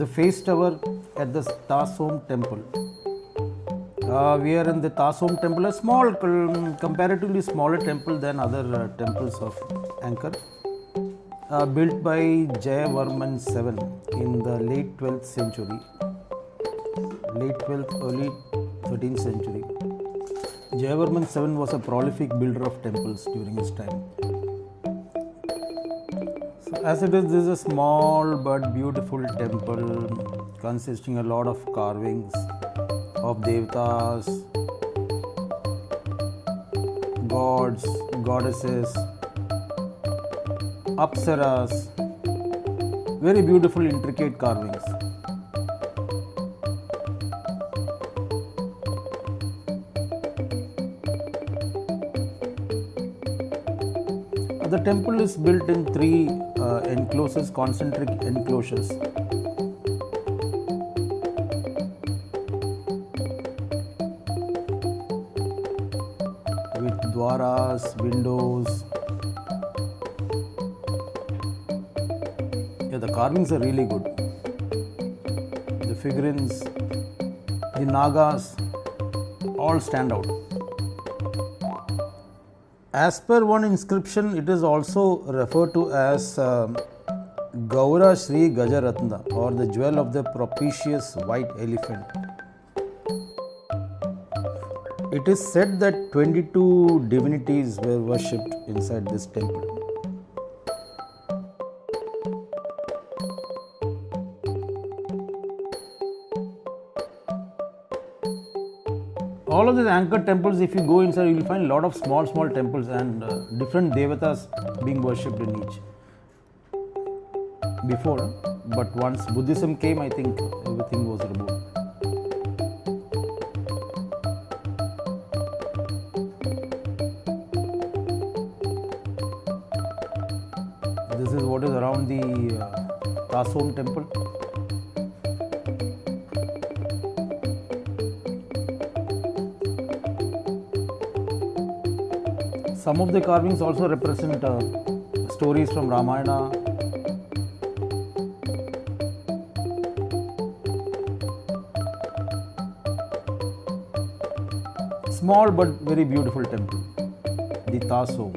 the face tower at the SOM temple. We are in the SOM temple, a small, comparatively smaller temple than other temples of Angkor, built by Jayavarman 7 in the late 12th century, early 13th century. Jayavarman 7 was a prolific builder of temples during his time. So as it is, this is a small but beautiful temple consisting a lot of carvings of devatas, gods, goddesses, apsaras, very beautiful intricate carvings. The temple is built in three enclosures, concentric enclosures. With dwaras, windows. Yeah, the carvings are really good. The figurines, the nagas, all stand out. As per one inscription, it is also referred to as Gaura Sri Gajaratna, or the jewel of the propitious white elephant. It is said that 22 divinities were worshipped inside this temple. All of these Angkor temples, if you go inside, you will find a lot of small temples and different devatas being worshipped in each. Before, but once Buddhism came, I think everything was removed. This is what is around the SOM temple. Some of the carvings also represent stories from Ramayana. Small but very beautiful temple, the SOM.